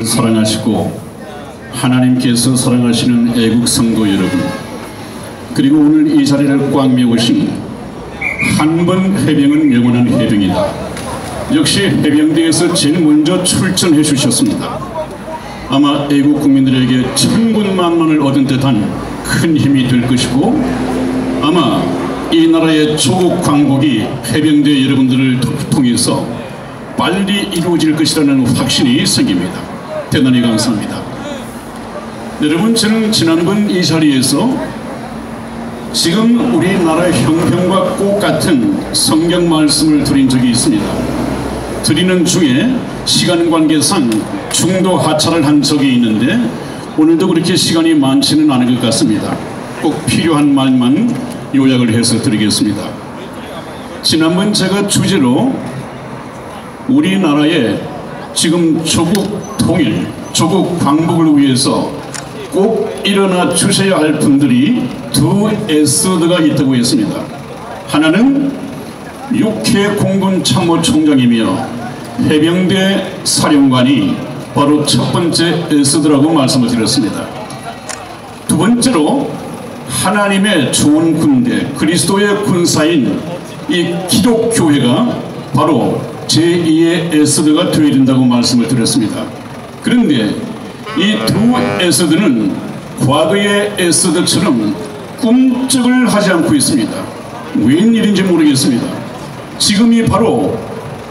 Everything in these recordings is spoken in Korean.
사랑하시고 하나님께서 사랑하시는 애국 성도 여러분, 그리고 오늘 이 자리를 꽉 메우신 한 번 해병은 영원한 해병이다. 역시 해병대에서 제일 먼저 출전해 주셨습니다. 아마 애국 국민들에게 천군만마를 얻은 듯한 큰 힘이 될 것이고, 아마 이 나라의 조국 광복이 해병대 여러분들을 통해서 빨리 이루어질 것이라는 확신이 생깁니다. 대단히 감사합니다. 여러분, 저는 지난번 이 자리에서 지금 우리나라 형편과 똑같은 성경 말씀을 드린 적이 있습니다. 드리는 중에 시간 관계상 중도 하차를 한 적이 있는데 오늘도 그렇게 시간이 많지는 않을 것 같습니다. 꼭 필요한 말만 요약을 해서 드리겠습니다. 지난번 제가 주제로 우리나라의 지금 조국 통일, 조국 광복을 위해서 꼭 일어나 주셔야 할 분들이 두 에스더가 있다고 했습니다. 하나는 육해 공군 참모총장이며 해병대 사령관이 바로 첫 번째 에스더라고 말씀을 드렸습니다. 두 번째로 하나님의 좋은 군대, 그리스도의 군사인 이 기독교회가 바로 제2의 에스더가 되어야 된다고 말씀을 드렸습니다. 그런데 이 두 에스더는 과거의 에스더처럼 꿈쩍을 하지 않고 있습니다. 웬일인지 모르겠습니다. 지금이 바로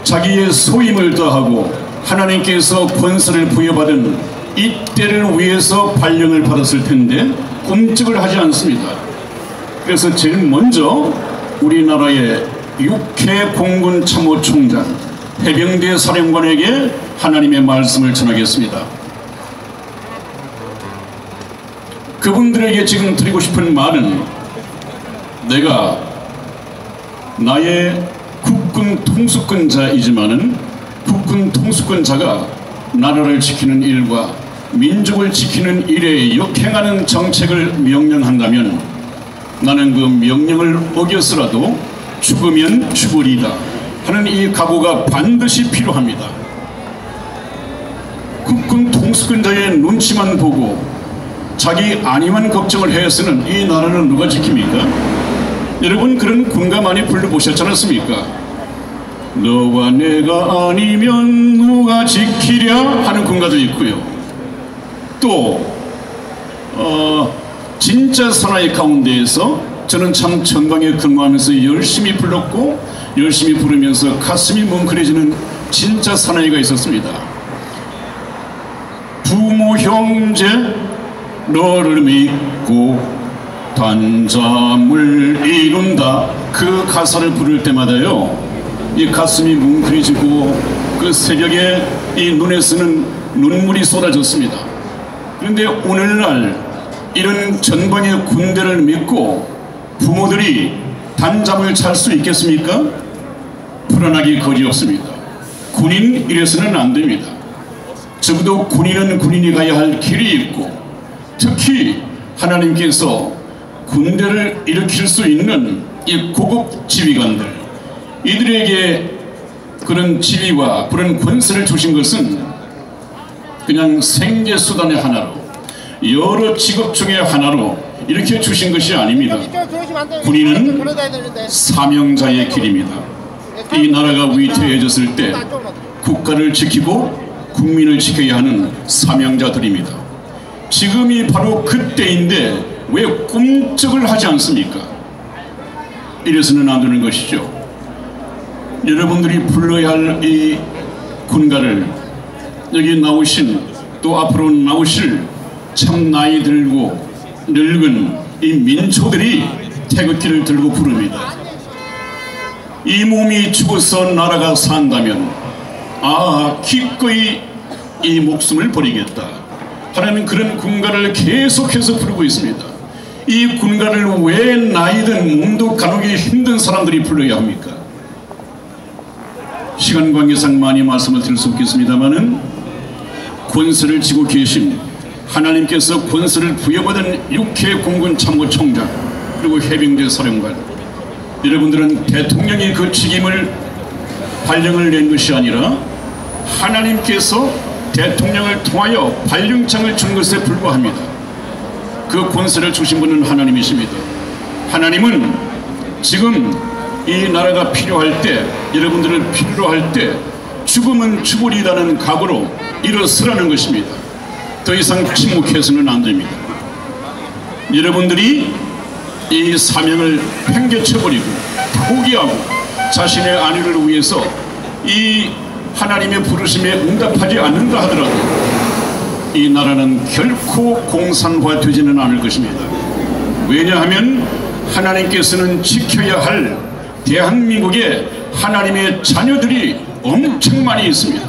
자기의 소임을 다하고 하나님께서 권세를 부여받은 이때를 위해서 발령을 받았을 텐데 꿈쩍을 하지 않습니다. 그래서 제일 먼저 우리나라의 육해 공군 참모총장, 해병대 사령관에게 하나님의 말씀을 전하겠습니다. 그분들에게 지금 드리고 싶은 말은, 내가 나의 국군 통수권자이지만은 국군 통수권자가 나라를 지키는 일과 민족을 지키는 일에 역행하는 정책을 명령한다면 나는 그 명령을 어겨서라도 죽으면 죽으리다 하는 이 각오가 반드시 필요합니다. 국군 통수권자의 눈치만 보고 자기 안위만 걱정을 해서는 이 나라는 누가 지킵니까? 여러분, 그런 군가 많이 불러보셨지 않습니까? 너와 내가 아니면 누가 지키랴 하는 군가도 있고요. 또 진짜 사나이 가운데에서 저는 참 전방에 근무하면서 열심히 불렀고 열심히 부르면서 가슴이 뭉클해지는 진짜 사나이가 있었습니다. 부모 형제 너를 믿고 단잠을 이룬다, 그 가사를 부를 때마다요 이 가슴이 뭉클해지고 그 새벽에 이 눈에서는 눈물이 쏟아졌습니다. 그런데 오늘날 이런 전방의 군대를 믿고 부모들이 단잠을 잘 수 있겠습니까? 불안하기 거지없습니다. 군인 이래서는 안 됩니다. 적어도 군인은 군인이 가야 할 길이 있고, 특히 하나님께서 군대를 일으킬 수 있는 이 고급 지휘관들, 이들에게 그런 지위와 그런 권세를 주신 것은 그냥 생계수단의 하나로, 여러 직업 중에 하나로 이렇게 주신 것이 아닙니다. 군인은 사명자의 길입니다. 이 나라가 위태해졌을 때 국가를 지키고 국민을 지켜야 하는 사명자들입니다. 지금이 바로 그때인데 왜 꿈쩍을 하지 않습니까? 이래서는 안 되는 것이죠. 여러분들이 불러야 할 이 군가를 여기 나오신, 또 앞으로 나오실 참 나이 들고 늙은 이 민초들이 태극기를 들고 부릅니다. 이 몸이 죽어서 나라가 산다면 기꺼이 이 목숨을 버리겠다 하는 그런 군가를 계속해서 부르고 있습니다. 이 군가를 왜 나이든 몸도 가누기 힘든 사람들이 불러야 합니까? 시간 관계상 많이 말씀을 드릴 수 없겠습니다만은 권세를 쥐고 계신 하나님께서 권세를 부여받은 육해 공군 참모총장, 그리고 해병대 사령관, 여러분들은 대통령이 그 책임을 발령을 낸 것이 아니라 하나님께서 대통령을 통하여 발령장을 준 것에 불과합니다. 그 권세를 주신 분은 하나님이십니다. 하나님은 지금 이 나라가 필요할 때, 여러분들을 필요로 할 때 죽으면 죽으리라는 각오로 일어서라는 것입니다. 더 이상 침묵해서는 안 됩니다. 여러분들이 이 사명을 팽개쳐버리고 포기하고 자신의 안위를 위해서 이 하나님의 부르심에 응답하지 않는다 하더라도 이 나라는 결코 공산화되지는 않을 것입니다. 왜냐하면 하나님께서는 지켜야 할 대한민국에 하나님의 자녀들이 엄청 많이 있습니다.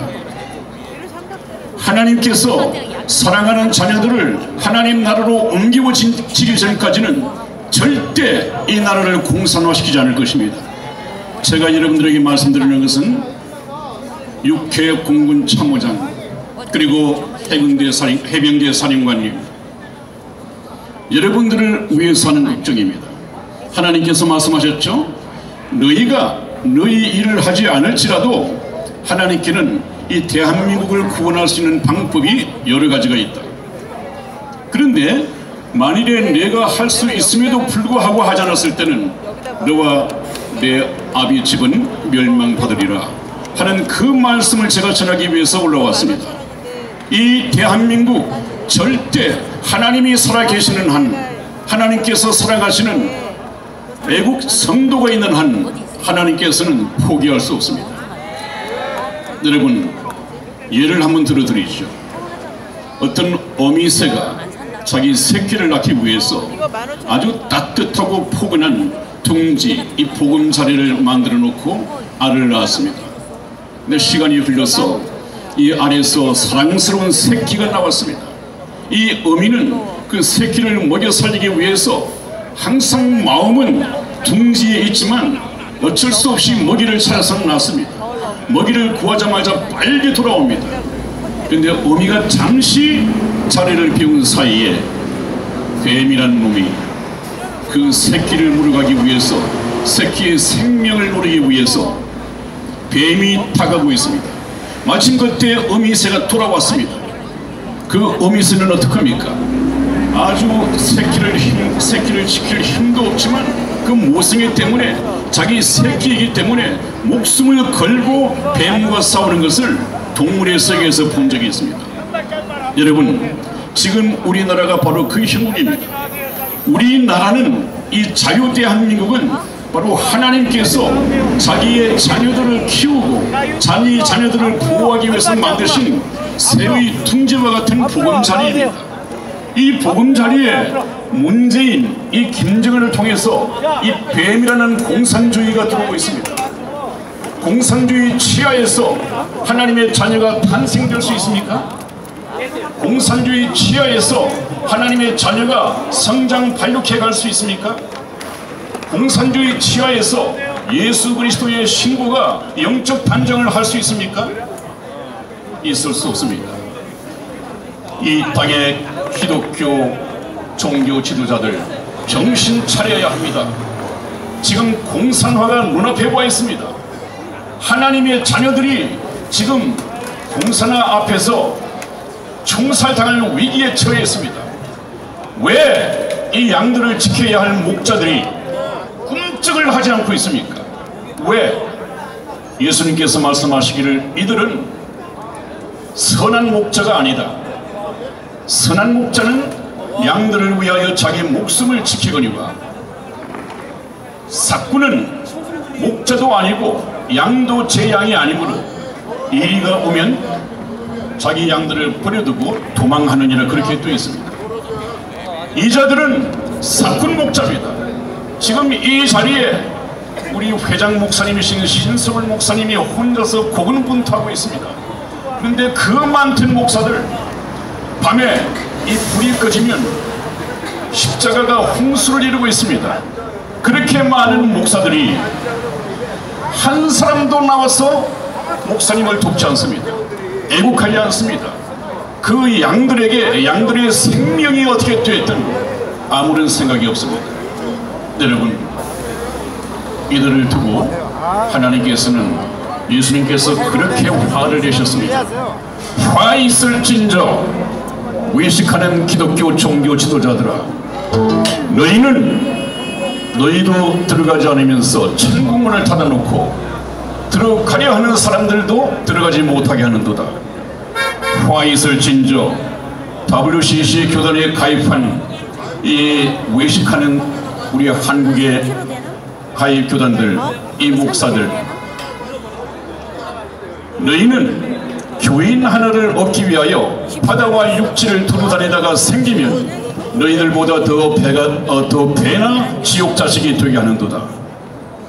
하나님께서 사랑하는 자녀들을 하나님 나라로 옮기기 전까지는 절대 이 나라를 공산화시키지 않을 것입니다. 제가 여러분들에게 말씀드리는 것은 육해 공군 참모장 그리고 해병대 사령관님, 여러분들을 위해서 하는 걱정입니다. 하나님께서 말씀하셨죠? 너희가 너희 일을 하지 않을지라도 하나님께는 이 대한민국을 구원할 수 있는 방법이 여러 가지가 있다. 그런데 만일에 내가 할 수 있음에도 불구하고 하지 않았을 때는 너와 내 아비 집은 멸망받으리라 하는 그 말씀을 제가 전하기 위해서 올라왔습니다. 이 대한민국 절대 하나님이 살아계시는 한, 하나님께서 살아가시는 애국 성도가 있는 한 하나님께서는 포기할 수 없습니다. 여러분, 예를 한번 들어드리죠. 어떤 어미새가 자기 새끼를 낳기 위해서 아주 따뜻하고 포근한 둥지, 이 보금자리를 만들어 놓고 알을 낳았습니다. 근데 시간이 흘러서 이 알에서 사랑스러운 새끼가 나왔습니다. 이 어미는 그 새끼를 먹여 살리기 위해서 항상 마음은 둥지에 있지만 어쩔 수 없이 먹이를 찾아서 낳습니다. 먹이를 구하자마자 빨리 돌아옵니다. 그런데 어미가 잠시 자리를 비운 사이에 뱀이란 놈이 그 새끼를 물어가기 위해서, 새끼의 생명을 노리기 위해서 뱀이 다가오고 있습니다. 마침 그때 어미새가 돌아왔습니다. 그 어미새는 어떡합니까? 아주 새끼를 지킬 힘도 없지만 그 모성애 때문에, 자기 새끼이기 때문에 목숨을 걸고 뱀과 싸우는 것을 동물의 세계에서 본 적이 있습니다. 여러분, 지금 우리나라가 바로 그 형국입니다. 우리나라는, 이 자유 대한민국은 바로 하나님께서 자기의 자녀들을 키우고 자기 자녀들을 보호하기 위해서 만드신 새의 둥지와 같은 보금자리입니다. 이 보금자리에 문재인, 이 김정은을 통해서 이 뱀이라는 공산주의가 들어오고 있습니다. 공산주의 치하에서 하나님의 자녀가 탄생될 수 있습니까? 공산주의 치하에서 하나님의 자녀가 성장 발육해 갈 수 있습니까? 공산주의 치하에서 예수 그리스도의 신부가 영적 단정을 할 수 있습니까? 있을 수 없습니다. 이 땅의 기독교 종교 지도자들 정신 차려야 합니다. 지금 공산화가 눈앞에 와 있습니다. 하나님의 자녀들이 지금 공산화 앞에서 총살당할 위기에 처해 있습니다. 왜 이 양들을 지켜야 할 목자들이 꿈쩍을 하지 않고 있습니까? 왜? 예수님께서 말씀하시기를 이들은 선한 목자가 아니다. 선한 목자는 양들을 위하여 자기 목숨을 지키거니와 삭구는 목자도 아니고 양도 제 양이 아니므로 이리가 오면 자기 양들을 버려두고 도망하느니라, 그렇게 또 있습니다. 이 자들은 삭군 목자입니다. 지금 이 자리에 우리 회장 목사님이신 신서울 목사님이 혼자서 고군분투하고 있습니다. 그런데 그 많던 목사들, 밤에 이 불이 꺼지면 십자가가 홍수를 이루고 있습니다. 그렇게 많은 목사들이 한 사람도 나와서 목사님을 돕지 않습니다. 애국하지 않습니다. 그 양들에게, 양들의 생명이 어떻게 됐든 아무런 생각이 없습니다. 여러분, 이들을 두고 하나님께서는 예수님께서 그렇게 화를 내셨습니다. 화 있을진저 외식하는 기독교 종교 지도자들아, 너희도 들어가지 않으면서 천국문을 닫아놓고 들어가려 하는 사람들도 들어가지 못하게 하는도다. 화 있을진저 WCC 교단에 가입한 이 외식하는 우리 한국의 가입 교단들, 이 목사들, 너희는 교인 하나를 얻기 위하여 바다와 육지를 두루 다니다가 생기면 너희들보다 더 배나 지옥 자식이 되게 하는도다.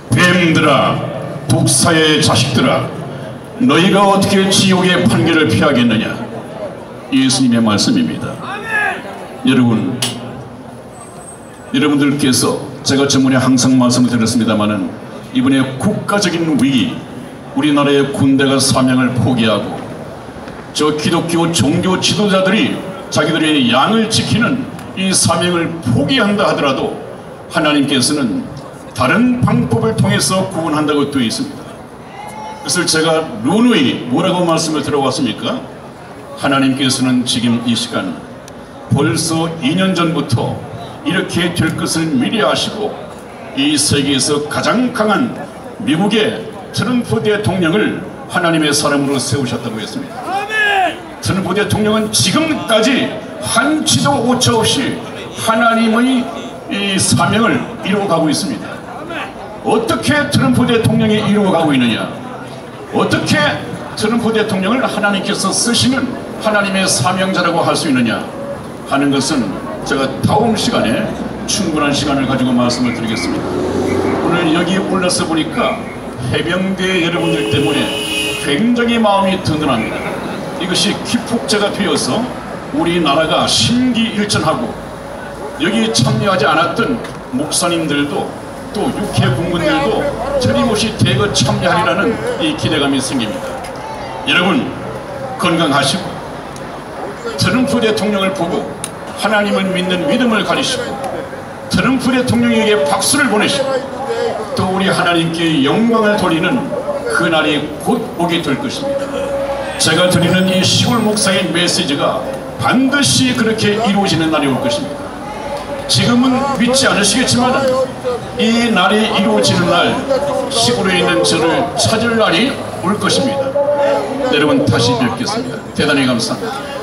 뱀들아, 독사의 자식들아, 너희가 어떻게 지옥의 판결을 피하겠느냐. 예수님의 말씀입니다. 여러분들께서 제가 저번에 항상 말씀을 드렸습니다마는 이번에 국가적인 위기, 우리나라의 군대가 사명을 포기하고 저 기독교 종교 지도자들이 자기들의 양을 지키는 이 사명을 포기한다 하더라도 하나님께서는 다른 방법을 통해서 구원한다고 되어 있습니다. 그래서 제가 누누이 뭐라고 말씀을 들어왔습니까? 하나님께서는 지금 이 시간 벌써 2년 전부터 이렇게 될 것을 미리 아시고 이 세계에서 가장 강한 미국의 트럼프 대통령을 하나님의 사람으로 세우셨다고 했습니다. 트럼프 대통령은 지금까지 한치도 오차 없이 하나님의 이 사명을 이루어가고 있습니다. 어떻게 트럼프 대통령이 이루어가고 있느냐, 어떻게 트럼프 대통령을 하나님께서 쓰시는 하나님의 사명자라고 할 수 있느냐 하는 것은 제가 다음 시간에 충분한 시간을 가지고 말씀을 드리겠습니다. 오늘 여기 올라서 보니까 해병대 여러분들 때문에 굉장히 마음이 든든합니다. 이것이 기폭제가 되어서 우리나라가 심기일전하고 여기 참여하지 않았던 목사님들도 또 육해 군군들도 틀림없이 대거 참여하리라는 이 기대감이 생깁니다. 여러분 건강하시고 트럼프 대통령을 보고 하나님을 믿는 믿음을 가지시고 트럼프 대통령에게 박수를 보내시고 또 우리 하나님께 영광을 돌리는 그날이 곧 오게 될 것입니다. 제가 드리는 이 시골 목사의 메시지가 반드시 그렇게 이루어지는 날이 올 것입니다. 지금은 믿지 않으시겠지만 이 날이 이루어지는 날 시골에 있는 저를 찾을 날이 올 것입니다. 여러분 다시 뵙겠습니다. 대단히 감사합니다.